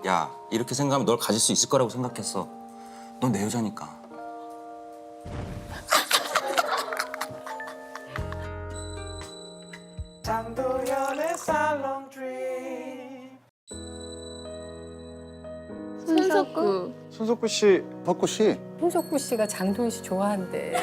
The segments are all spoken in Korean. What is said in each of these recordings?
야, 이렇게 생각하면 널 가질 수 있을 거라고 생각했어. 넌 내 여자니까. 장도연의 살롱 드림. 손석구. 손석구 씨, 벚꽃 씨. 홍석구 씨가 장도연 씨 좋아한대.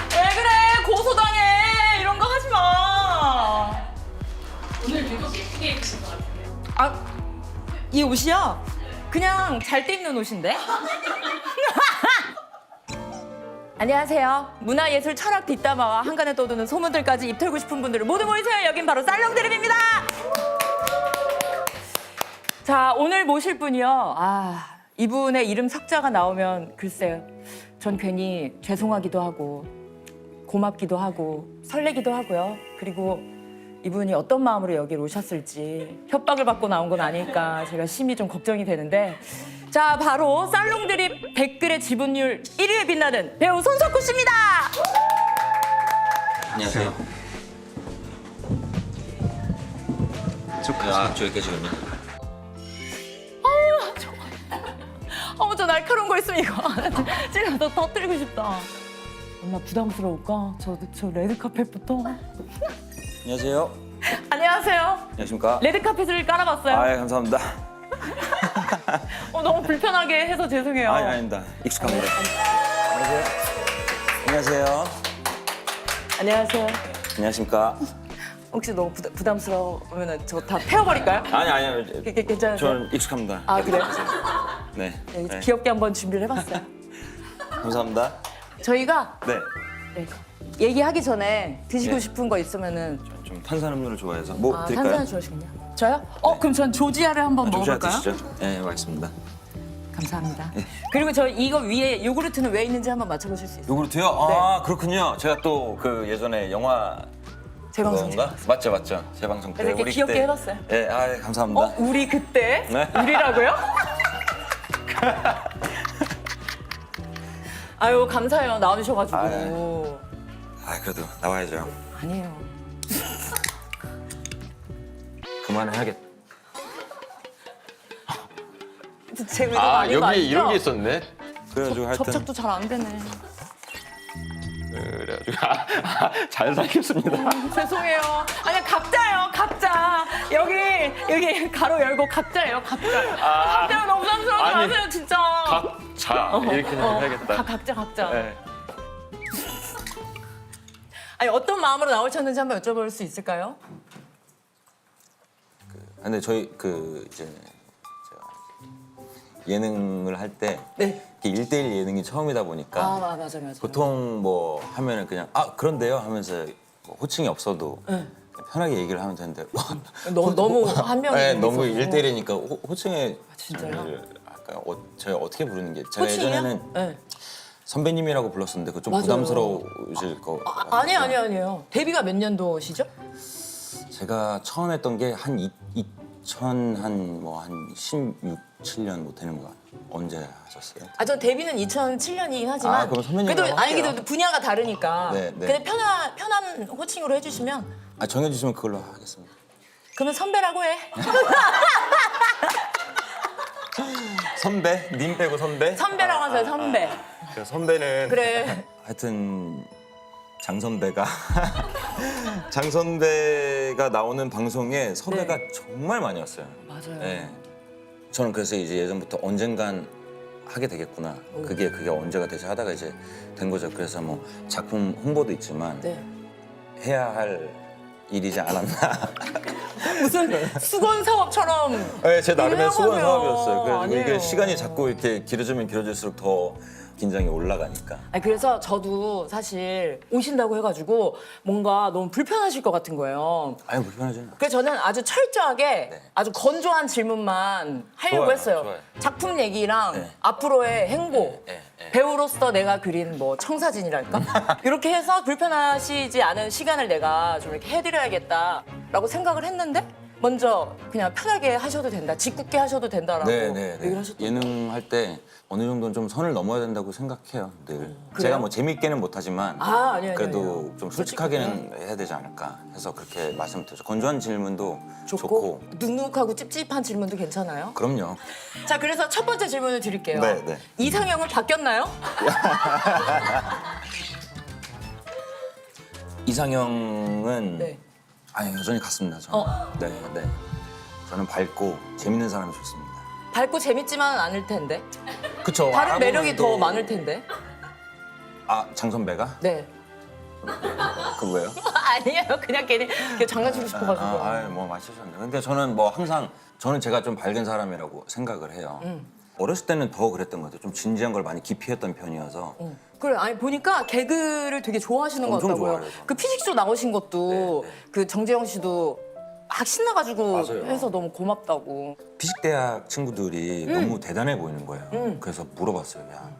왜 그래? 고소당해. 이런 거 하지 마. 오늘 유독 예쁘게 입으신 것 같은데요. 아, 이 옷이요? 그냥 잘 때 입는 옷인데? 안녕하세요. 문화예술 철학 뒷담화와 한간에 떠도는 소문들까지 입 털고 싶은 분들을 모두 모이세요. 여긴 바로 살롱드림입니다. 자, 오늘 모실 분이요. 이분의 이름 석자가 나오면 글쎄요. 전 괜히 죄송하기도 하고 고맙기도 하고 설레기도 하고요. 그리고 이분이 어떤 마음으로 여기를 오셨을지 협박을 받고 나온 건 아닐까 제가 심히 좀 걱정이 되는데, 자, 바로 살롱드림 댓글의 지분율 1위에 빛나는 배우 손석구 씨입니다. 안녕하세요. 저기 계시군요. 저 날카로운 거 있으면 이거 찔러서 터뜨리고 싶다. 얼마나 부담스러울까? 저 레드카펫부터. 안녕하세요. 안녕하세요. 안녕하십니까? 레드카펫을 깔아봤어요. 감사합니다. 너무 불편하게 해서 죄송해요. 아닙니다. 익숙합니다. 안녕하세요. 안녕하세요. 안녕하십니까? 혹시 너무 부담스러우면 저 다 태워버릴까요? 아니요. 괜찮으세요? 저는 익숙합니다. 아, 그래요? 네. 네, 귀엽게 한번 준비를 해봤어요. 감사합니다. 저희가 네. 얘기하기 전에 드시고 네. 싶은 거 있으면은 좀 탄산음료를 좋아해서 뭐 드릴까요? 탄산을 좋아하시군요. 저요? 그럼 전 조지아를 한번 조지아 먹어볼까요? 드시죠. 네, 알겠습니다. 감사합니다. 그리고 저 이거 위에 요구르트는 왜 있는지 한번 맞춰보실 수 있어요? 요구르트요? 그렇군요. 제가 또 그 예전에 영화 재방송 그건가? 맞죠. 재방송 때 이렇게 귀엽게 그때. 해봤어요. 네, 감사합니다. 우리 그때? 네. 우리라고요? 아유, 감사해요. 나와주셔가지고. 그래도 나와야죠. 아니에요. 그만해야겠다. 제 의도가 아닌 거 여기 아시죠? 이런 게 있었네. 그래가지고 하여튼 접착도 잘 안 되네. 그래가지고 잘 살겠습니다. 죄송해요. 아니, 각자예요, 각자. 여기 가로 열고 각자예요, 각자. 각자가 너무 부담스러워서 아니, 아세요, 진짜. 각자 이렇게 해야겠다. 각자. 네. 아니, 어떤 마음으로 나오셨는지 한번 여쭤볼 수 있을까요? 근데 저희 이제 제가 예능을 할 때 네. 1대1 예능이 처음이다 보니까 맞아. 보통 뭐 하면은 그냥 그런데요 하면서 뭐 호칭이 없어도 그냥 편하게 얘기를 하면 되는데 너무 한 명이 네, 너무 있어서. 1대1이니까 호칭에 진짜요? 저희 어떻게 부르는 게 제가 호칭이요? 예전에는 네. 선배님이라고 불렀었는데 그거 좀 맞아요. 부담스러우실 거 아니에요. 데뷔가 몇 년도시죠? 제가 처음 했던 게 한 16, 7년 못 되는 거 언제 하셨어요? 전 데뷔는 2007년이긴 하지만 그럼 선배님이라고 그래도 할게요. 그래도 분야가 다르니까 네. 그냥 편한 호칭으로 해주시면 정해주시면 그걸로 하겠습니다. 그러면 선배라고 해. 선배? 님 빼고 선배? 선배라고 하세요, 선배. 그 선배는 그래. 하여튼 장 선배가 나오는 방송에 섭외가 정말 많이 왔어요. 맞아요. 네. 저는 그래서 이제 예전부터 언젠간 하게 되겠구나. 그게 언제가 되지 하다가 이제 된 거죠. 그래서 뭐 작품 홍보도 있지만 네. 해야 할 일이지 않았나. 무슨 수건 사업처럼. 네, 제 나름의 수건 유명하세요. 사업이었어요. 그래서 아니에요. 이게 시간이 자꾸 이렇게 길어지면 길어질수록 더 긴장이 올라가니까. 아니, 그래서 저도 사실 오신다고 해가지고 뭔가 너무 불편하실 것 같은 거예요. 아니 불편하지. 그래서 저는 아주 철저하게 네. 아주 건조한 질문만 하려고 좋아요, 했어요. 좋아요. 작품 얘기랑 네. 앞으로의 행보, 네, 네. 배우로서 내가 그린 뭐 청사진이랄까? 이렇게 해서 불편하시지 않은 시간을 내가 좀 이렇게 해드려야겠다라고 생각을 했는데 먼저 그냥 편하게 하셔도 된다, 짓궂게 하셔도 된다라고 얘기를 하셨더라고요. 예능 할 때 어느 정도는 좀 선을 넘어야 된다고 생각해요. 늘. 제가 뭐 재밌게는 못하지만 아니요. 그래도 좀 솔직하게는 해야 되지 않을까 해서 그렇게 말씀드렸죠. 건조한 질문도 좋고. 눅눅하고 찝찝한 질문도 괜찮아요? 그럼요. 자, 그래서 첫 번째 질문을 드릴게요. 네, 네. 이상형은 바뀌었나요? 이상형은 네. 아니 여전히 같습니다. 저는. 네, 네. 저는 밝고 재밌는 사람이 좋습니다. 밝고 재밌지만은 않을 텐데. 그쵸. 다른 알아보면 매력이 또- 더 많을 텐데. 아, 장 선배가? 네. 그 왜요? 아니에요. 그냥 괜히 장난치고 싶어가지고. 뭐 맞추셨네. 근데 저는 뭐 항상 저는 제가 좀 밝은 사람이라고 생각을 해요. 어렸을 때는 더 그랬던 것 같아요. 좀 진지한 걸 많이 기피했던 편이어서. 그래, 아니 보니까 개그를 되게 좋아하시는 것 엄청 같다고요. 좋아해요, 저는. 그 피식쇼 나오신 것도 네, 네. 그 정재영 씨도 막 신나가지고 맞아요. 해서 너무 고맙다고. 피식대학 친구들이 너무 대단해 보이는 거예요. 그래서 물어봤어요. 야,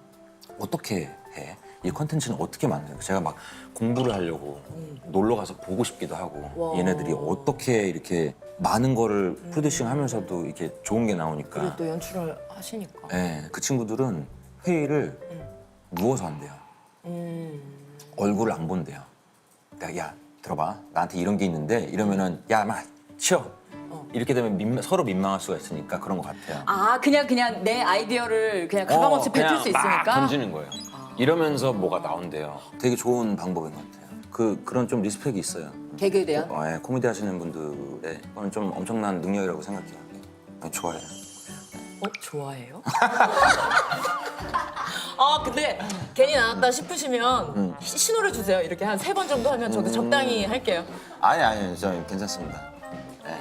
어떻게 해? 이 컨텐츠는 어떻게 만드는 거야? 제가 막 공부를 하려고 놀러 가서 보고 싶기도 하고 와. 얘네들이 어떻게 이렇게 많은 거를 프로듀싱 하면서도 이렇게 좋은 게 나오니까. 그리고 또 연출을 하시니까. 네, 그 친구들은 회의를 누워서 한대요. 얼굴을 안 본대요. 내가 야 들어봐 나한테 이런 게 있는데 이러면은 야 막 치워. 이렇게 되면 서로 민망할 수가 있으니까 그런 것 같아요. 아, 그냥 내 아이디어를 그냥 가감없이 뱉을 그냥 수 막 있으니까. 던지는 거예요. 이러면서 뭐가 나온대요. 되게 좋은 방법인 것 같아요. 그런 좀 리스펙이 있어요. 개그에 대한. 예, 코미디 하시는 분들의 그건 좀 엄청난 능력이라고 생각해요. 좋아해요. 좋아해요? 근데 괜히 나왔다 싶으시면 신호를 주세요. 이렇게 한 3번 정도 하면 저도 적당히 할게요. 아니 저 괜찮습니다. 네.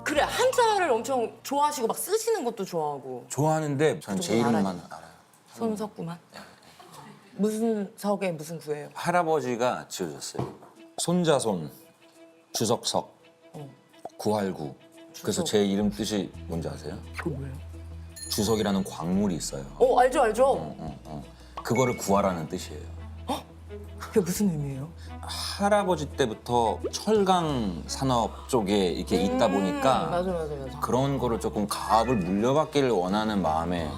그래, 한자를 엄청 좋아하시고 막 쓰시는 것도 좋아하고. 좋아하는데 저는 제 이름만 알아요. 손석구만. 무슨 석에 무슨 구예요? 할아버지가 지어줬어요. 손자손, 주석석, 구할구. 그래서 제 이름 뜻이 뭔지 아세요? 그거 뭐예요? 주석이라는 광물이 있어요. 알죠. 그거를 구하라는 뜻이에요. 그게 무슨 의미예요? 할아버지 때부터 철강 산업 쪽에 이렇게 있다 보니까 맞아. 그런 거를 조금 가업을 물려받기를 원하는 마음에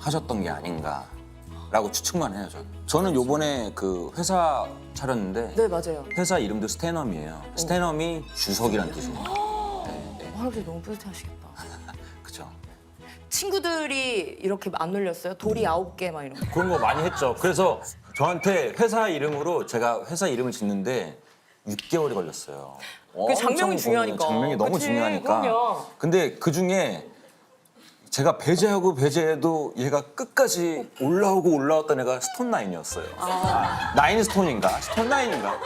하셨던 게 아닌가라고 추측만 해요. 저는 요번에 그 회사 차렸는데 네, 맞아요. 회사 이름도 스테넘이에요. 스테넘이 주석이란 뜻이에요. 네, 할아버지 너무 뿌듯하시겠다. 그죠. 친구들이 이렇게 안 놀렸어요? 돌이 9개 막 이런 거. 그런 거 많이 했죠. 그래서 저한테 회사 이름으로 제가 회사 이름을 짓는데 6개월이 걸렸어요. 그 장명이 엄청 중요하니까. 장명이 너무 그치, 중요하니까. 그럼요. 근데 그 중에 제가 배제하고 배제해도 얘가 끝까지 올라왔던 애가 스톤9이었어요. 나인 스톤인가? 스톤9인가?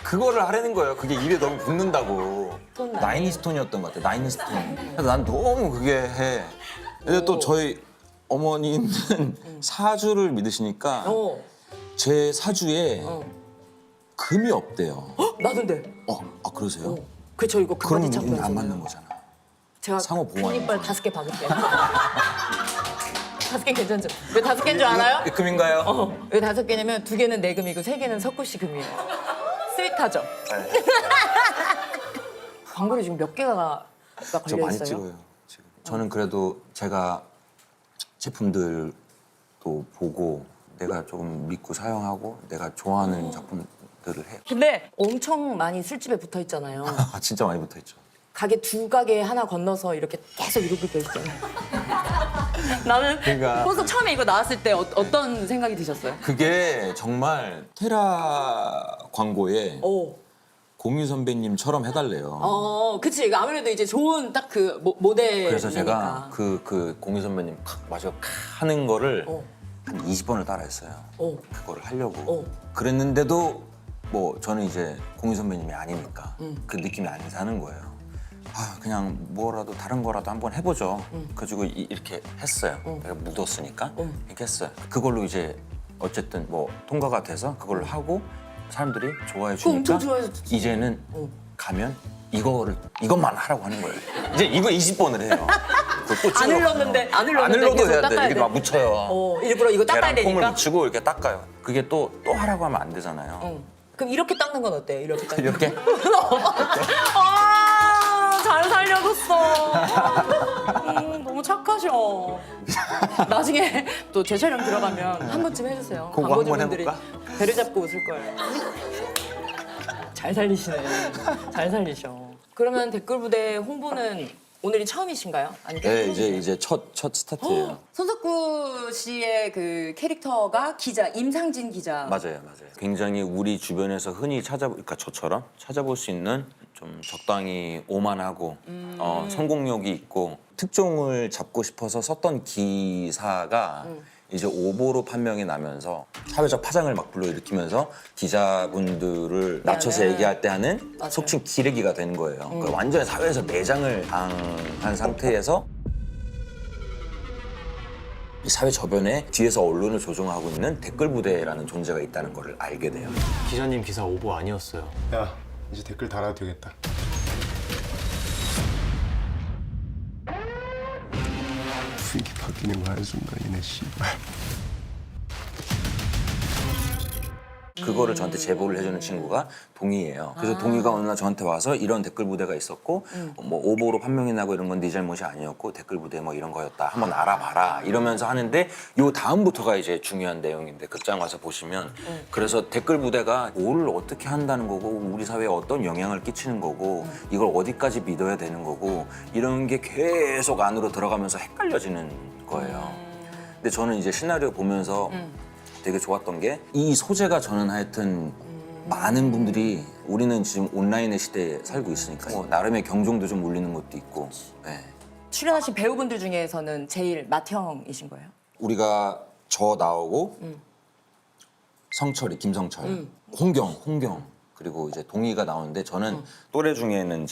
그거를 하라는 거예요. 그게 입에 너무 붙는다고. 스톤9. 나인 스톤이었던 것 같아. 나인 스톤. 그래서 난 너무 그게 해. 근데 또 저희 어머니는 사주를 믿으시니까 제 사주에 금이 없대요. 나도인데. 그러세요? 그쵸, 이거 그러면 그바디 운이 안 참고 맞는 거잖아. 제가 상호 보호하는 이빨 거. 5개 박을게요. 5개 괜찮죠? 왜 5개인 줄 알아요? 금인가요? 왜 5개냐면 2개는 내 금이고 3개는 석구 씨 금이에요. 스윗하죠? 네. 광고를 지금 몇 개가 저 걸려 많이 있어요? 찍어요. 지금. 저는 그래도 제가 제품들도 보고 내가 조금 믿고 사용하고 내가 좋아하는 작품들을 해요. 근데 엄청 많이 술집에 붙어 있잖아요. 진짜 많이 붙어있죠. 가게 2가게 하나 건너서 이렇게 계속 이러고 있잖아요. 나는 그러니까. 벌써 처음에 이거 나왔을 때 어떤 생각이 드셨어요? 그게 정말 테라 광고에 오. 공유 선배님처럼 해달래요. 그치. 이거 아무래도 이제 좋은 딱 그 모델. 그래서 제가 그 공유 선배님 마저 하는 거를 한 20번을 따라했어요. 그거를 하려고. 그랬는데도 뭐 저는 이제 공유 선배님이 아니니까 그 느낌이 안 사는 거예요. 그냥 뭐라도 다른 거라도 한번 해보죠. 그래가지고 이렇게 했어요. 내가 묻었으니까 이렇게 했어요. 그걸로 이제 어쨌든 뭐 통과가 돼서 그걸 하고 사람들이 좋아해 주니까 엄청 좋아해줬지. 이제는 가면 이것만 하라고 하는 거예요. 이제 이거 20번을 해요. 그걸 또 안 찍으러 흘렀는데 안 안 흘렀는데 흘러도 계속 해야 돼. 닦아야 이렇게 돼. 막 묻혀요. 일부러 이거 닦아야 계란 콩을 되니까. 묻히고 이렇게 닦아요. 그게 또 하라고 하면 안 되잖아요. 그럼 이렇게 닦는 건 어때요? 이렇게 닦는 이렇게 잘 살려줬어. 너무 착하셔. 나중에 또 제 촬영 들어가면 한 번쯤 해주세요. 그거 광고주분들이 한번 해볼까? 배를 잡고 웃을 거예요. 잘 살리시네. 잘 살리셔. 그러면 댓글 부대 홍보는 오늘이 처음이신가요? 아니 네, 이제 첫 스타트예요. 손석구 씨의 그 캐릭터가 기자 임상진 기자. 맞아요. 굉장히 우리 주변에서 흔히 그러니까 저처럼 찾아볼 수 있는 좀 적당히 오만하고 성공력이 있고 특종을 잡고 싶어서 썼던 기사가 이제 오보로 판명이 나면서 사회적 파장을 막 불러일으키면서 기자분들을 낮춰서 얘기할 때 하는 맞아요. 속칭 기레기가 된 거예요. 그러니까 완전히 사회에서 내장을 당한 상태에서 이 사회 저변에 뒤에서 언론을 조종하고 있는 댓글 부대라는 존재가 있다는 걸 알게 돼요. 기자님 기사 오보 아니었어요. 야, 이제 댓글 달아도 되겠다. 분위기 바뀌는 거 한순간이네, 씨발. 그거를 저한테 제보를 해주는 친구가 동희예요. 그래서 동희가 어느 날 저한테 와서 이런 댓글 부대가 있었고 뭐 오보로 판명이 나고 이런 건 네 잘못이 아니었고 댓글 부대 뭐 이런 거였다. 한번 알아봐라 이러면서 하는데 요 다음부터가 이제 중요한 내용인데 극장 와서 보시면 그래서 댓글 부대가 뭐를 어떻게 한다는 거고 우리 사회에 어떤 영향을 끼치는 거고 이걸 어디까지 믿어야 되는 거고 이런 게 계속 안으로 들어가면서 헷갈려지는 거예요. 근데 저는 이제 시나리오 보면서 되게 좋았던 게 이 소재가 저는 하여튼 많은 분들이 우리는 지금 온라인의 시대에 살고 있으니까 뭐 나름의 경종도 좀 울리는 것도 있고 네. 출연하신 배우분들 중에서는 제일 맏형이신 거예요? 우리가 저 나오고 성철이 김성철 홍경 그리고 이제 동희가 나오는데 저는 또래 중에는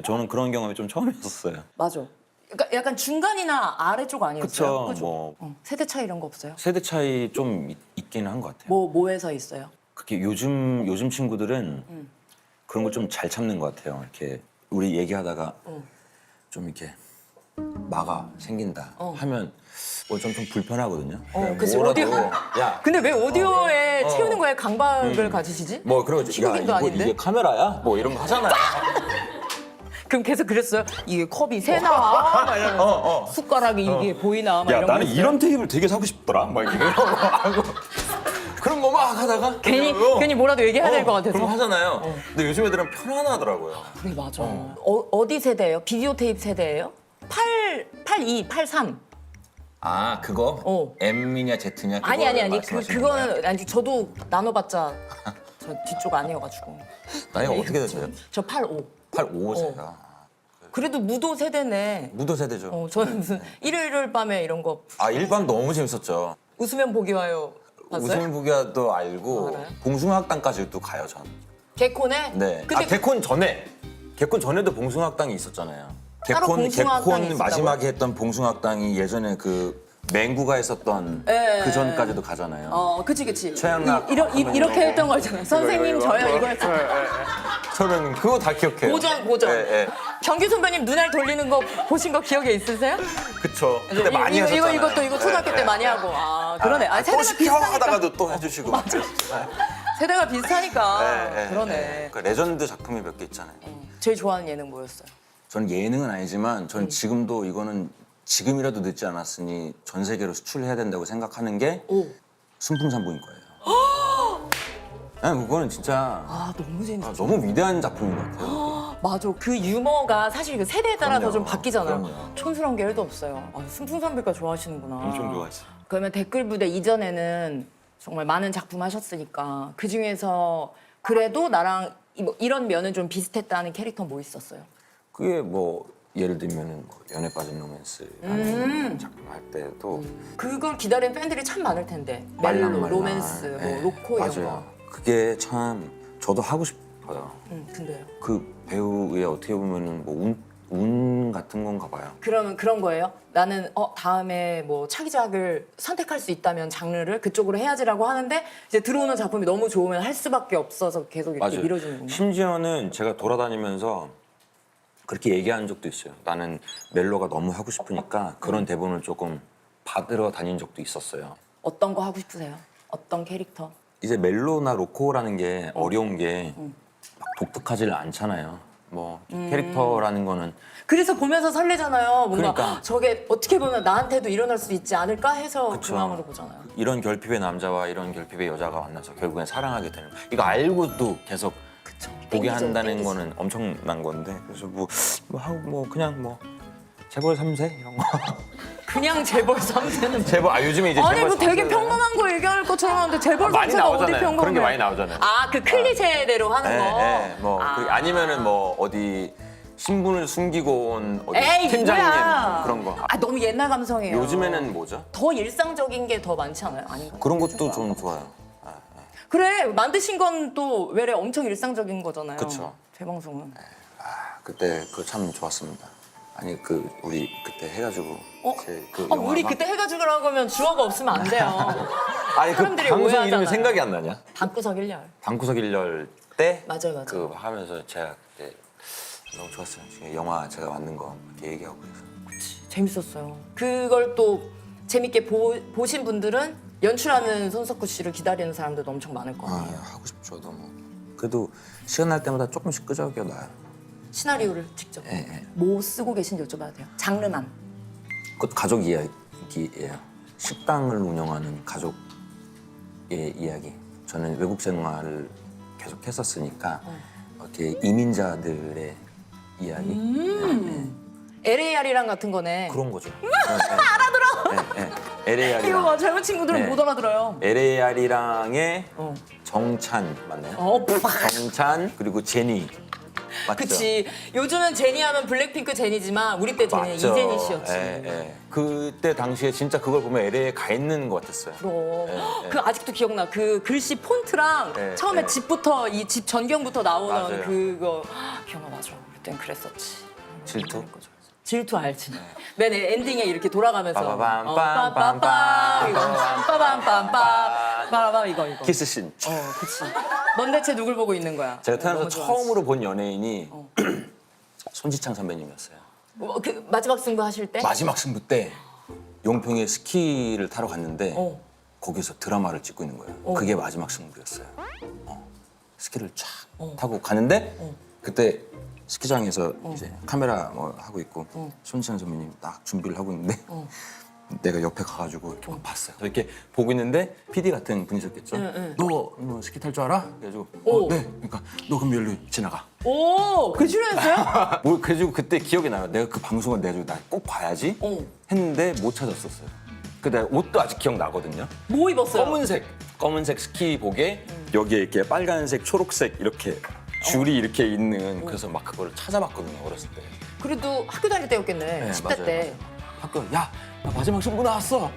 저는 그런 경험이 좀 처음이었어요. 맞아. 그러니까 약간 중간이나 아래쪽 아니었어요? 그쵸. 뭐 세대 차이 이런 거 없어요? 세대 차이 좀 있기는 한 것 같아요. 뭐에서 있어요? 그게 요즘 친구들은 그런 걸 좀 잘 참는 것 같아요. 이렇게 우리 얘기하다가 좀 이렇게 마가 생긴다 하면 좀 불편하거든요. 그러니까 그치, 뭐라도 오디오. 야, 근데 왜 오디오에 채우는 거에 강박을 가지시지? 뭐 그런 거지. 야, 시국인도 아닌데? 이게 카메라야? 뭐 이런 거 하잖아요. 그럼 계속 그랬어요? 이게 컵이 새 나와? 막 이러면서 숟가락이 이게 보이나? 막 야, 이런 거 나는 있어요? 이런 테이블 되게 사고 싶더라. 막 이런 거 하고 그런 거 막 하다가 괜히 뭐라도 얘기해야 될 것 같아서. 그런 거 하잖아요. 근데 요즘 애들은 편안하더라고요. 그래 맞아. 어디 세대예요? 비디오 테이프 세대예요? 82, 83. 아, 그거? M이냐 Z냐? 아니. 말씀하시는 거예요? 그거는 아니 저도 나눠봤자 저 뒤쪽 아니어가지고. 나이가 어떻게 되세요? 저 85. 85세가. 그래도 무도 세대네. 무도 세대죠. 저는 무슨 일요일 밤에 이런 거 아, 일밤 너무 재밌었죠. 웃으면 보기 와요. 봤어요? 웃으면 보기야도 알고 알아요? 봉숭아학당까지도 가요, 전. 개콘에? 네. 근데 개콘 전에도 봉숭아학당이 있었잖아요. 따로 봉숭아학당이 개콘 마지막에 했던 봉숭아학당이 예전에 그 맹구가 했었던 예, 그 전까지도 가잖아요. 그치. 최양락 이렇게 했던 거 있잖아요. 선생님 저요 이거 했잖아요. 저는 그거 다 기억해요. 고전. 예. 경규 선배님 눈알 돌리는 거 보신 거 기억에 있으세요? 그쵸. 그때 많이 하셨잖아요. 이거 초등학교 때 많이 하고. 그러네. 또 세대가 시켜 비슷하니까. 하다가도 또 해주시고. 세대가 비슷하니까. 그러네. 그 레전드 작품이 몇 개 있잖아요. 제일 좋아하는 예능 뭐였어요? 저는 예능은 아니지만 전 지금도 이거는 지금이라도 늦지 않았으니 전 세계로 수출해야 된다고 생각하는 게 순풍산부인 거예요. 아니, 그거는 진짜 너무 재밌어. 너무 위대한 작품인 것 같아요. 맞아. 그 유머가 사실 그 세대에 따라서 그럼요. 좀 바뀌잖아요. 그럼요. 촌스러운 게 1도 없어요. 승풍선배가 좋아하시는구나. 엄청 좋아했어요. 그러면 댓글 부대 이전에는 정말 많은 작품 하셨으니까 그 중에서 그래도 나랑 이런 면은 좀 비슷했다는 캐릭터 뭐 있었어요? 그게 뭐 예를 들면은 뭐 연애 빠진 로맨스라는 작품 할 때도 그걸 기다리는 팬들이 참 많을 텐데 멜로, 말랑말랑. 로맨스, 뭐 네, 로코 이런 맞아요. 거. 그게 참 저도 하고 싶어요. 근데요. 그 배우의 어떻게 보면은 뭐 운 같은 건가 봐요. 그러면 그런 거예요? 나는 다음에 뭐 차기작을 선택할 수 있다면 장르를 그쪽으로 해야지라고 하는데 이제 들어오는 작품이 너무 좋으면 할 수밖에 없어서 계속 이렇게 맞아요. 미뤄지는구나. 심지어는 제가 돌아다니면서 그렇게 얘기한 적도 있어요. 나는 멜로가 너무 하고 싶으니까 그런 대본을 조금 받으러 다닌 적도 있었어요. 어떤 거 하고 싶으세요? 어떤 캐릭터? 이제 멜로나 로코라는 게 어려운 게 막 독특하지를 않잖아요. 뭐 캐릭터라는 거는 그래서 보면서 설레잖아요. 뭔가 그러니까. 저게 어떻게 보면 나한테도 일어날 수 있지 않을까 해서 그쵸. 그 마음으로 보잖아요. 이런 결핍의 남자와 이런 결핍의 여자가 만나서 결국엔 사랑하게 되는 거. 이거 알고도 계속 보게 땡기죠, 한다는 땡기죠. 거는 엄청난 건데 그래서 뭐 그냥 뭐 재벌 3세 이런 거 그냥 재벌 3세는 재벌 요즘에 이제 아니 재벌 뭐 되게 3세는 평범한 거 얘기할 것처럼 하는데 재벌 많이 3세가 어디 나오잖아요. 평범해? 그런 게 많이 나오잖아요. 아, 그 클리셰대로 하는 거. 뭐 아니면은 뭐 어디 신분을 숨기고 온 어디 에이, 팀장님 뭐야. 그런 거. 아, 너무 옛날 감성이에요. 요즘에는 뭐죠? 더 일상적인 게 더 많지 않아요? 아닌가? 그런 것도 좀 좋아요. 그래, 만드신 건 또 왜래 엄청 일상적인 거잖아요. 그쵸. 재방송은. 그때 그거 참 좋았습니다. 아니 우리 그때 해가지고 그 우리 그때 해가지고라고 하면 주어가 없으면 안 돼요. 아니 그 사람들이 방송 오해하잖아요. 이름이 생각이 안 나냐? 방구석 1열. 방구석 일열 때 맞아요. 그 하면서 제가 그때 너무 좋았어요. 지금 영화 제가 만든 거 이렇게 얘기하고 그래서 재밌었어요. 그걸 또 재밌게 보신 분들은 연출하는 손석구 씨를 기다리는 사람들도 엄청 많을 거 아니에요. 하고 싶죠 너무. 그래도 시간 날 때마다 조금씩 끄적여 놔요. 시나리오를 직접. 예. 뭐 쓰고 계신지 여쭤봐도 돼요? 장르만. 그것도 가족 이야기예요. 식당을 운영하는 가족의 이야기. 저는 외국 생활을 계속 했었으니까 이렇게 이민자들의 이야기. LAR이랑 같은 거네. 그런 거죠. 알아들어. LAR이랑 이거 젊은 친구들은 네. 못 알아들어요. LAR이랑의 정찬 맞나요? 정찬 그리고 제니 맞죠? 그치. 요즘은 제니 하면 블랙핑크 제니지만 우리 때 제니는 맞죠. 이제니 씨였지. 그때 당시에 진짜 그걸 보면 LA에 가 있는 것 같았어요. 그럼 그 아직도 기억나. 그 글씨 폰트랑 네, 처음에 네. 집부터 이 집 전경부터 나오는 맞아요. 그거 기억나. 맞아. 그땐 그랬었지. 질투? 질투 알지. 맨 엔딩에 이렇게 돌아가면서 빠바밤, 빠밤빰빰 빠밤빰빰 빠밤 이거. 키스씬. 그치. 넌 대체 누굴 보고 있는 거야? 제가 태어나서 너무 좋아하지. 처음으로 본 연예인이 손지창 선배님이었어요. 그 마지막 승부 하실 때? 마지막 승부 때 용평에 스키를 타러 갔는데 어. 거기서 드라마를 찍고 있는 거예요. 그게 마지막 승부였어요. 스키를 쫙 타고 가는데 그때 스키장에서 이제 카메라 뭐 하고 있고 손지창 선배님 딱 준비를 하고 있는데 내가 옆에 가가지고 이렇게 막 봤어요. 이렇게 보고 있는데 PD 같은 분이셨겠죠. 너 뭐 스키 탈 줄 알아? 그래가지고 네. 그러니까 너 그럼 여기로 지나가. 오, 그 출연했어요? 뭐 그래가지고 그때 기억이 나요. 내가 그 방송을 내가지고 나 꼭 봐야지 했는데 못 찾았었어요. 그 내가 옷도 아직 기억나거든요. 뭐 입었어요? 검은색 스키복에 여기에 이렇게 빨간색, 초록색 이렇게 줄이 이렇게 있는 그래서 막 그거를 찾아봤거든요 어렸을 때. 그래도 학교 다닐 때였겠네. 네, 10대 맞아요, 때. 학교 야 나 마지막 승부 나왔어.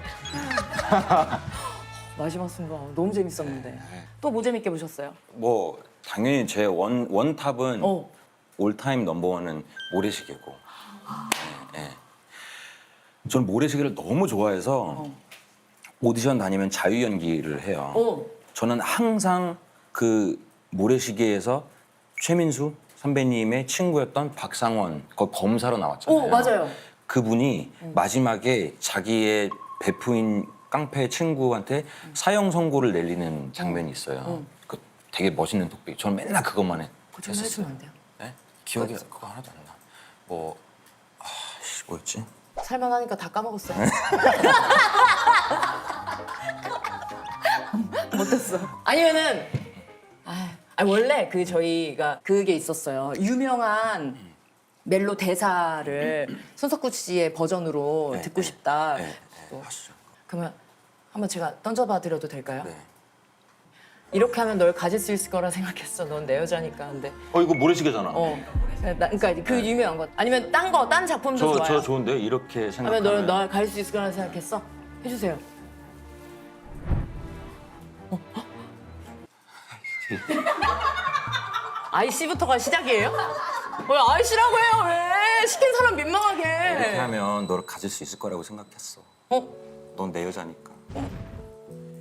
마지막 승부 너무 재밌었는데. 또 뭐 재밌게 보셨어요? 뭐 당연히 제 원탑은 어. 올타임 넘버원은 모래시계고. 네. 저는 모래시계를 너무 좋아해서 오디션 다니면 자유 연기를 해요. 저는 항상 그 모래시계에서 최민수 선배님의 친구였던 박상원 그 검사로 나왔잖아요. 맞아요. 그분이 마지막에 자기의 베프인 깡패 친구한테 사형 선고를 내리는 장면이 있어요. 그 되게 멋있는 독백. 저는 맨날 그것만 좀 해주면 안 돼요? 네? 기억이 그거 하나도 안 나. 뭐였지? 살만하니까 다 까먹었어요. 못했어. 아니면은 원래 그 저희가 그게 있었어요. 유명한 멜로 대사를 손석구 씨의 버전으로 듣고 싶다. 하시죠. 그러면 한번 제가 던져봐 드려도 될까요? 네. 이렇게 하면 널 가질 수 있을 거라 생각했어. 넌 내 여자니까. 근데 이거 모래시계잖아. 그러니까 그 유명한 것. 아니면 딴 작품도 좋아요. 저 좋은데요? 이렇게 생각하면. 하면 널 가질 수 있을 거라 생각했어. 해주세요. 아이씨부터가 시작이에요? 왜 아이씨라고 해요? 왜? 시킨 사람 민망하게. 이렇게 하면 너를 가질 수 있을 거라고 생각했어. 어? 넌 내 여자니까.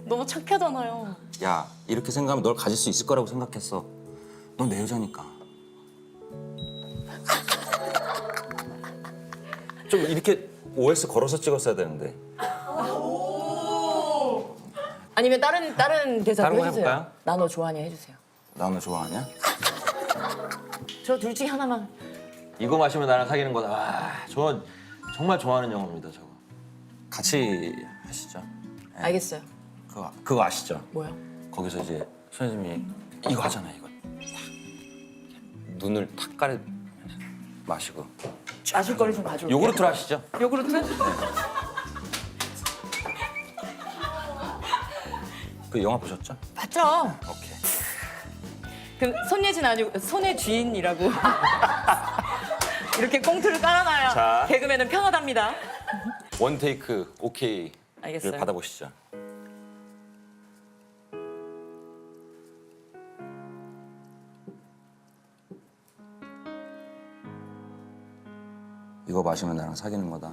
너무 착하잖아요. 야, 이렇게 생각하면 널 가질 수 있을 거라고 생각했어. 넌 내 여자니까. 좀 이렇게 OS 걸어서 찍었어야 되는데. 아니면 다른 대사도 다른 거 해주세요. 해볼까요? 나 너 좋아하냐 해주세요. 나 너 좋아하냐? 저 둘 중에 하나만. 이거 마시면 나랑 사귀는 거다. 와, 저 정말 좋아하는 영화입니다, 저거. 같이 하시죠. 네. 알겠어요. 그거 아시죠? 뭐야? 거기서 이제 선생님이 이거 하잖아요, 이거. 탁. 눈을 탁 가려 마시고. 마실 거리 좀 가져올게요. 요구르트로 하시죠. 요구르트? 그 영화 보셨죠? 봤죠? 오케이. 그 손예진 아니고 손의 주인이라고 이렇게 꽁트를 깔아놔야 자. 개그맨은 편하답니다. 원 테이크 오케이를 알겠어요. 받아보시죠. 이거 마시면 나랑 사귀는 거다.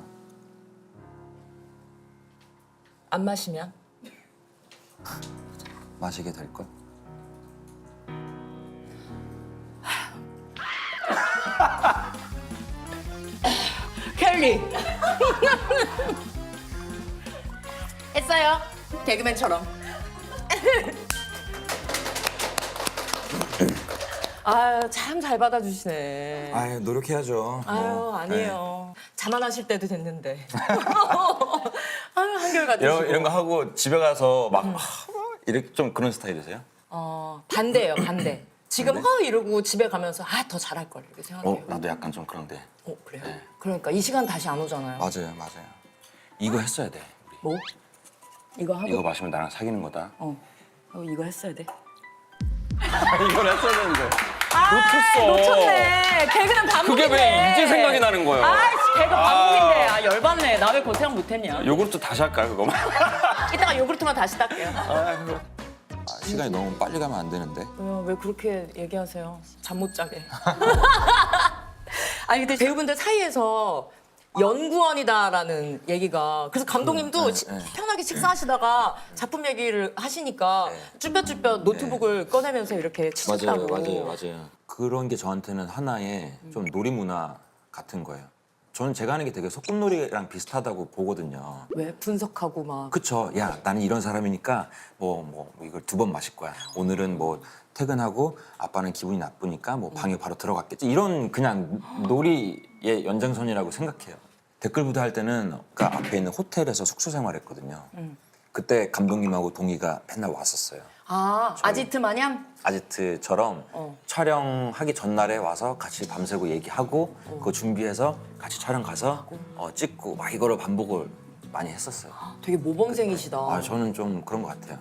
안 마시면? 마시게 될 걸. 켈리. 했어요. 개그맨처럼. 아유, 참 잘 받아주시네. 아유, 노력해야죠. 아유, 아니에요. 자만하실 때도 됐는데. 아유, 한결같으시고. 이런 거 하고 집에 가서 막 이렇게 좀 그런 스타일이세요? 반대예요, 반대. 지금 이러고 집에 가면서 더 잘할 걸 이렇게 생각해요. 나도 약간 좀 그런데. 그래요? 네. 그러니까 이 시간 다시 안 오잖아요. 맞아요. 이거 했어야 돼. 우리. 뭐? 이거 하고? 이거 마시면 나랑 사귀는 거다. 이거 했어야 돼. 이걸 했어야 되는데. 놓쳤네. 개그는 반복인데. 그게 왜 이제 생각이 나는 거예요? 개그 반복인데. 열받네. 나 왜 그거 생각 못했냐. 요구르트 다시 할까요, 그거만? 이따가 요구르트만 다시 딸게요. 시간이 너무 빨리 가면 안 되는데. 왜 그렇게 얘기하세요? 잠 못 자게. 아니 근데 배우분들 사이에서 연구원이다라는 얘기가 그래서 감독님도 편하게 식사하시다가 작품 얘기를 하시니까 쭈뼛쭈뼛 노트북을 꺼내면서 이렇게 치셨다고. 맞아요. 그런 게 저한테는 하나의 좀 놀이문화 같은 거예요. 저는 제가 하는 게 되게 소꿉놀이랑 비슷하다고 보거든요. 왜 분석하고 막. 그쵸. 야, 나는 이런 사람이니까 뭐 이걸 2번 마실 거야. 오늘은 뭐 퇴근하고 아빠는 기분이 나쁘니까 뭐 방에 바로 들어갔겠지. 이런 그냥 놀이의 연장선이라고 생각해요. 댓글 부대할 때는 그 앞에 있는 호텔에서 숙소 생활했거든요. 그때 감독님하고 동희가 맨날 왔었어요. 아지트 마냥? 아지트처럼 촬영하기 전날에 와서 같이 밤새고 얘기하고 그거 준비해서 같이 촬영 가서 찍고 막 이거를 반복을 많이 했었어요. 되게 모범생이시다. 저는 좀 그런 것 같아요.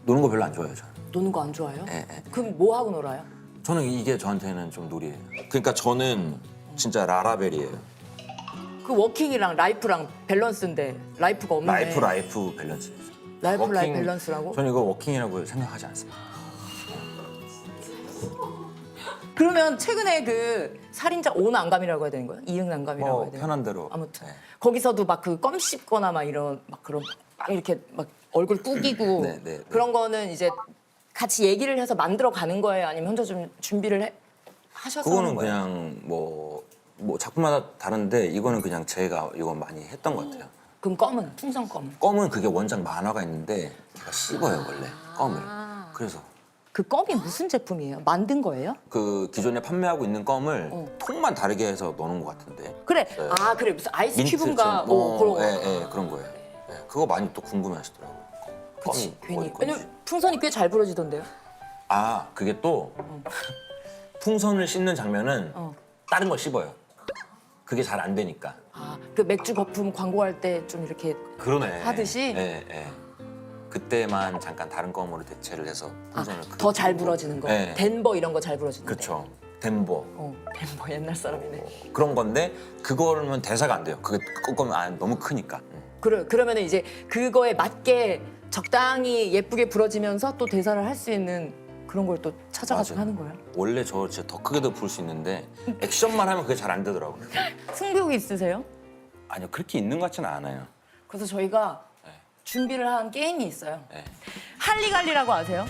노는 거 별로 안 좋아해요, 저는. 노는 거 안 좋아해요? 예. 그럼 뭐 하고 놀아요? 저는 이게 저한테는 좀 놀이예요. 그러니까 저는 진짜 라라벨이에요. 그 워킹이랑 라이프랑 밸런스인데 라이프가 없네. 라이프 밸런스. 라이프 밸런스라고? 저는 이거 워킹이라고 생각하지 않습니다. 그러면 최근에 그 살인자 오난감이라고 해야 되는 거야? 이응난감이라고 해야 되나? 편한 대로. 아무튼 네. 거기서도 막 그 껌 씹거나 막 이런 막 그런 막 이렇게 막 얼굴 꾸기고 네. 그런 거는 이제 같이 얘기를 해서 만들어 가는 거예요? 아니면 혼자 좀 준비를 하셔서 그거는 하는 거예요? 그냥 뭐 작품마다 다른데 이거는 그냥 제가 이건 많이 했던 것 같아요. 그럼 껌은? 풍선 껌. 껌은 그게 원작 만화가 있는데 걔가 씹어요 원래 껌을. 그래서 그 껌이 무슨 제품이에요? 만든 거예요? 그 기존에 판매하고 있는 껌을 통만 다르게 해서 넣는 것 같은데. 그래. 네. 그래. 무슨 아이스 큐브인가 민트처럼. 뭐 그런 거. 예, 그런 거예요. 예, 그거 많이 또 궁금해하시더라고요. 그치. 껌이 괜히. 어디 건지. 왜냐면 풍선이 꽤 잘 부러지던데요? 그게 또 풍선을 씹는 장면은 다른 걸 씹어요. 그게 잘 안 되니까. 그 맥주 거품 광고할 때 좀 이렇게 그러네. 하듯이? 예. 그때만 잠깐 다른 껌으로 대체를 해서 풍선을 더 잘 부러지는 거. 네. 덴버 이런 거 잘 부러지는 거. 그렇죠. 덴버 덴버 옛날 사람이네. 그런 건데 그거는 대사가 안 돼요. 그게 껌은 너무 크니까. 그러면은 이제 그거에 맞게 적당히 예쁘게 부러지면서 또 대사를 할 수 있는 그런 걸 또 찾아가지고 맞아요. 하는 거예요? 원래 저 진짜 더 크게도 부를 수 있는데 액션만 하면 그게 잘 안 되더라고요. 승부욕이 있으세요? 아니요, 그렇게 있는 것 같지는 않아요. 그래서 저희가 네. 준비를 한 게임이 있어요. 네. 할리갈리라고 아세요?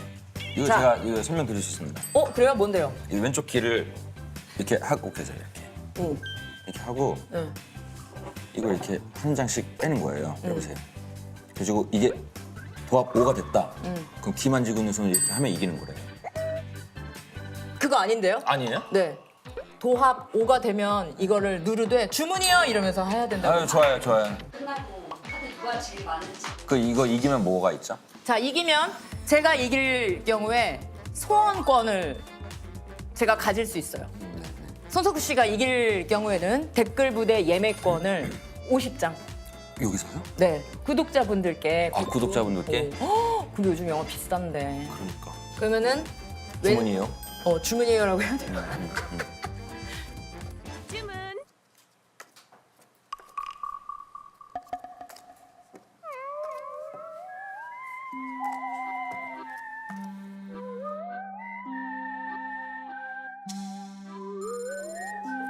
이거 자. 제가 이거 설명드릴 수 있습니다. 그래요? 뭔데요? 이 왼쪽 귀를 이렇게 하고 계세요. 이렇게 오. 이렇게 하고 네. 이걸 이렇게 한 장씩 빼는 거예요. 여보세요. 그리고 이게 도합 5가 됐다. 그럼 귀 만지고 있는 손을 이렇게 하면 이기는 거래요. 그거 아닌데요? 아니에요? 네. 도합 5가 되면 이거를 누르되 주문이요 이러면서 해야 된다고. 아유, 좋아요, 좋아요. 끝나고 카드 누가 제일 많은지. 그 이거 이기면 뭐가 있죠? 자, 이기면 제가 이길 경우에 소원권을 제가 가질 수 있어요. 손석구 씨가 이길 경우에는 댓글 부대 예매권을 50장. 여기서요? 네. 구독자분들께. 아, 구독자분들께? 근데 요즘 영화 비싼데. 그러니까. 그러면은 주문이요? 주문이요라고 해야 돼요.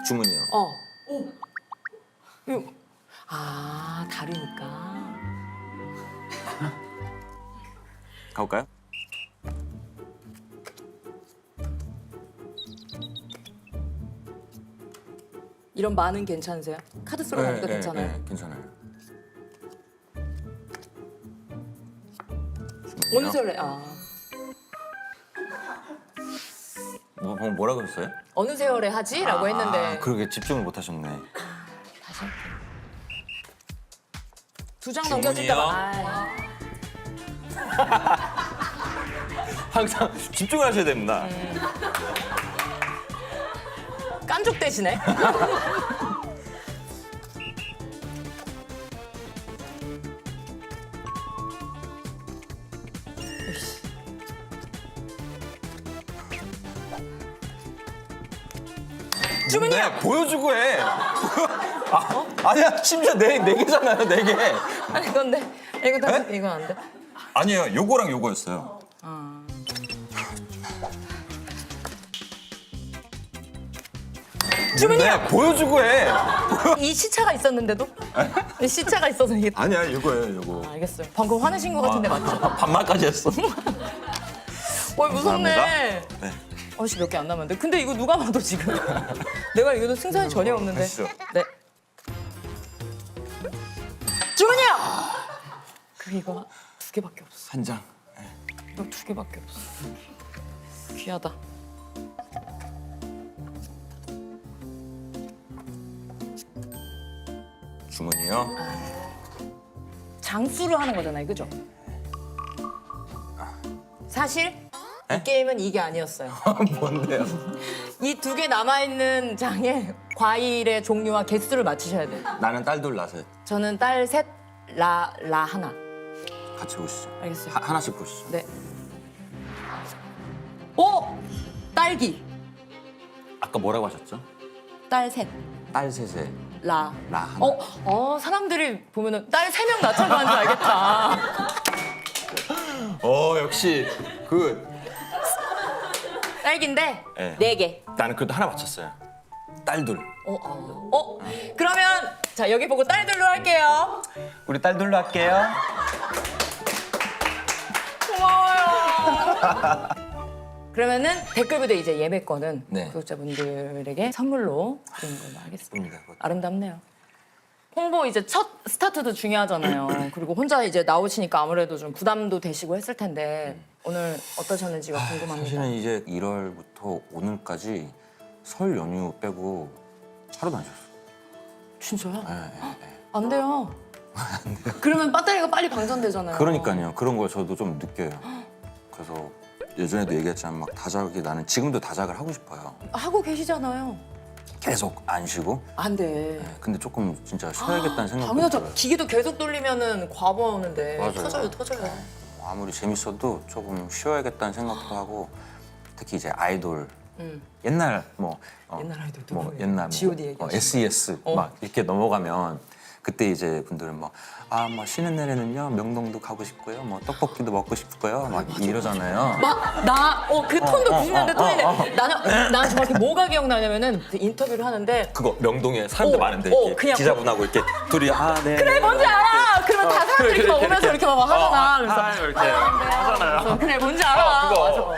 주문이요. 이거 다르니까. 가볼까요? 이런 많은 괜찮으세요? 카드 쓰러 가니까 괜찮아요? 네, 괜찮아요. 어느 세월에 방금 뭐라고 했어요? 어느 세월에 하지?라고 했는데 그러게 집중을 못 하셨네. 다시 할게요. 2장 넘겨줄까봐. 항상 집중을 하셔야 됩니다. 깐족 대신에. 주문이요. 네, 보여주고 해. 아니야, 심지어 네 개잖아요, 네 개. 아니 근데 이거 다 이건 안 돼. 아니에요, 요거랑 요거였어요. 주문이요. 네, 보여주고 해. 이 시차가 있었는데도? 이 시차가 있어서 이게. 아니야, 이거예요, 요거. 알겠어요. 방금 화내신 것 같은데 맞죠? 반말까지 했어. 무섭네. 감사합니다. 네. 어씨 몇 개 안 남았는데. 근데 이거 누가 봐도 지금 내가 이거도 승산이 전혀 없는데. 가시죠. 네. 주문이요. 이거 2개밖에 없어. 한 장. 이거 2개밖에 없어. 귀하다. 주문이요? 장수를 하는 거잖아요, 그죠? 사실 에? 이 게임은 이게 아니었어요. 뭔데요? 이 2개 남아있는 장에 과일의 종류와 개수를 맞추셔야 돼요. 나는 딸 둘 낳아서 저는 딸 셋, 라 하나. 같이 보시죠. 알겠어요. 하나씩 보시죠. 네. 오! 딸기. 아까 뭐라고 하셨죠? 딸 셋, 딸 셋에 라. 라 하나. 사람들이 보면은 딸 3명 낳자고 하는 줄 알겠다. 역시 그 딸기인데 네. 4개. 나는 그래도 하나 맞췄어요. 딸 둘. 그러면 자 여기 보고 딸들로 할게요. 우리 딸 둘로 할게요. 고마워요. 그러면은 댓글 부대 이제 예매권은 네. 구독자분들에게 선물로 드리는 걸로 하겠습니다. 봅니다. 그거. 아름답네요. 홍보 이제 첫 스타트도 중요하잖아요. 그리고 혼자 이제 나오시니까 아무래도 좀 부담도 되시고 했을 텐데 오늘 어떠셨는지가 궁금합니다. 사실은 이제 1월부터 오늘까지 설 연휴 빼고 하루도 안 쉬었어요. 진짜요? 네. 안 돼요. 그러면 배터리가 빨리 방전되잖아요. 그러니까요. 그런 걸 저도 좀 느껴요. 그래서 예전에도 얘기했지만 막 다작이 나는 지금도 다작을 하고 싶어요. 하고 계시잖아요. 계속 안 쉬고. 안 돼. 근데 조금 진짜 쉬어야겠다는 생각도 당연하죠. 들어요. 기계도 계속 돌리면은 과부 오는데 맞아요. 터져요. 아무리 재밌어도 조금 쉬어야겠다는 생각도 하고 특히 이제 아이돌 옛날 뭐 옛날 아이돌 뭐 누구예요? 옛날 G.O.D 얘기하시는 SES 거. 막 이렇게 넘어가면 그때 이제 분들은 뭐 쉬는 날에는요 명동도 가고 싶고요, 뭐 떡볶이도 먹고 싶고요, 막 이러잖아요. 그 톤도 90년대 톤인데 나는 정확히 뭐가 기억나냐면은 그 인터뷰를 하는데 그거 명동에 사람들 많은데 그냥 이렇게 기자분하고 이렇게 둘이 네. 그래 뭔지 알아. 그러면 다 사람들이 이렇게 막 오면서 이렇게 막 하잖아. 그래서 이렇게 하잖아요. 그래 뭔지 알아. 그거.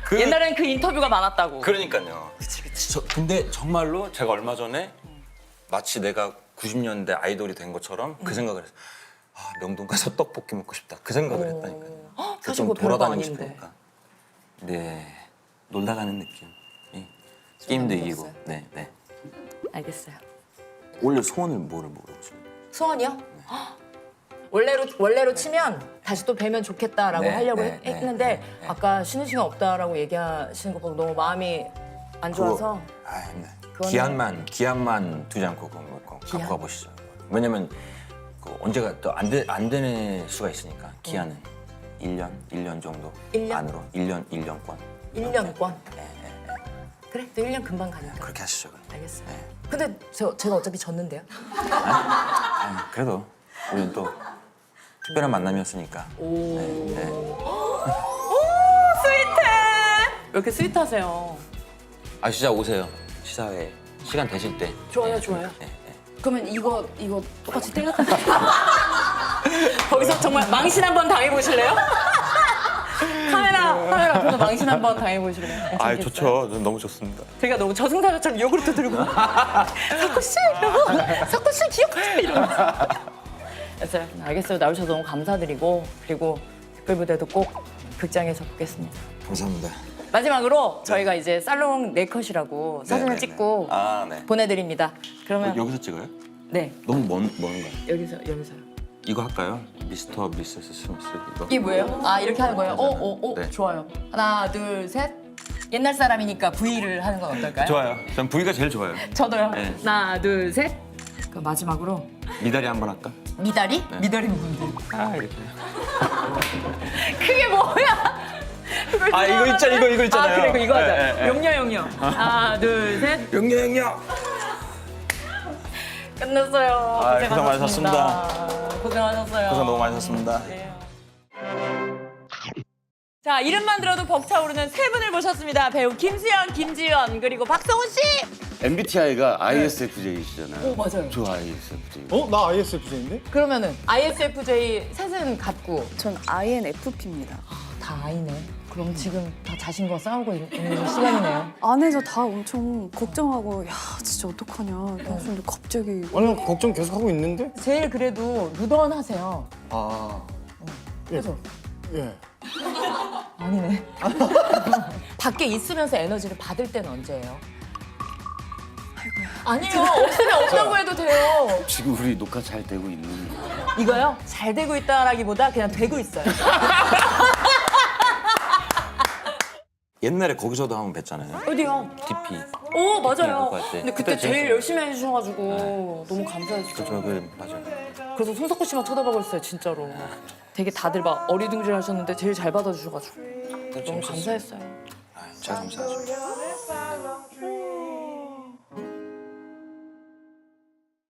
맞아. 옛날엔 그 인터뷰가 많았다고. 그러니까요. 근데 정말로 제가 얼마 전에 마치 내가 90년대 아이돌이 된 것처럼 그 생각을 했어요. 명동 가서 떡볶이 먹고 싶다. 그 생각을 했다니까요. 사실 좀 그거 별거 돌아다니고 아닌데. 싶으니까. 네, 놀다 가는 느낌. 게임도 이기고. 들었어요? 네. 알겠어요. 원래 소원을 뭐를 물어보시나요? 소원이요? 원래로 치면 다시 또 뵈면 좋겠다라고 네, 하려고 네, 했는데 네. 아까 쉬는 시간 없다라고 얘기하시는 거 보고 너무 마음이 안 좋아서 네. 그거는- 기한만 두지 않고 기한? 갖고 가보시죠. 왜냐면 언제가 또 안 되는 수가 있으니까 기한은 1년 정도 1년? 안으로 1년권. 1년권. 네. 그래, 또 1년 금방 가니까. 그렇게 하시죠. 그럼. 알겠어요. 네. 근데 제가 어차피 졌는데요? 그래도 우리는 또 특별한 만남이었으니까. 네. 스윗해! 왜 이렇게 스윗하세요? 시사 오세요. 시사회 시간 되실 때. 좋아요, 네. 좋아요. 네. 그러면 이거 똑같이 때렸다. 거기서 정말 망신 한번 당해보실래요? 카메라 보고 망신 한번 당해보실래요? 좋죠. 너무 좋습니다. 제가 너무 저승사자처럼 요구르트 들고 석구씨 이러고 석구씨 귀엽지 이러면서 그래서 알겠어요. 나오셔서 너무 감사드리고 그리고 특별부대도 꼭 극장에서 보겠습니다. 감사합니다. 마지막으로 저희가 이제 살롱 네컷이라고 사진을 네. 찍고 네. 보내드립니다. 그러면 여기서 찍어요? 네 너무 먼가요? 여기서요. 이거 할까요? 미스터 미세스 스미스 이거. 이게 뭐예요? 이렇게 하는 거예요? 네. 좋아요. 하나 둘 셋. 옛날 사람이니까 V를 하는 건 어떨까요? 좋아요. 전 V가 제일 좋아요. 저도요. 네. 하나 둘 셋. 그 마지막으로 미다리 한번 할까? 미다리? 네. 미다리 뭔데? 이렇게. 그게 뭐야? 이거 있잖아요. 그래 이거 하자. 네, 네. 용녀. 하나 둘 셋. 영영. 끝났어요. 고생 많으셨습니다. 고생하셨어요. 고생 너무 많으셨습니다. 네. 자, 이름만 들어도 벅차오르는 세 분을 모셨습니다. 배우 김수현, 김지연, 그리고 박성훈 씨. MBTI가 ISFJ시잖아요. 오, 맞아요. 저 ISFJ. 나 ISFJ인데? 그러면은 ISFJ 셋은 같고 전 INFP입니다. 다 I네. 그럼 지금 다 자신과 싸우고 있는 시간이네요. 안에서 다 엄청 걱정하고 야 진짜 어떡하냐. 근데 갑자기 아니 걱정 계속 하고 있는데? 제일 그래도 루던하세요. 그래서 예. 아니네. 밖에 있으면서 에너지를 받을 때는 언제예요? 아니요. 없으면 없다고 해도 돼요. 지금 우리 녹화 잘 되고 있는. 이거요? 잘 되고 있다라기보다 그냥 되고 있어요. 옛날에 거기서도 한번 뵀잖아요. 어디요? DP. 오, 맞아요. 녹화할 때. 근데 그때 그때 제일 재밌어요. 열심히 해주셔가지고 너무 감사했어요. 맞아요. 그래서 손석구 씨만 쳐다보고 있어요, 진짜로. 되게 다들 막 어리둥절 하셨는데 제일 잘 받아주셔가지고 너무 감사했어요. 제가 감사하죠.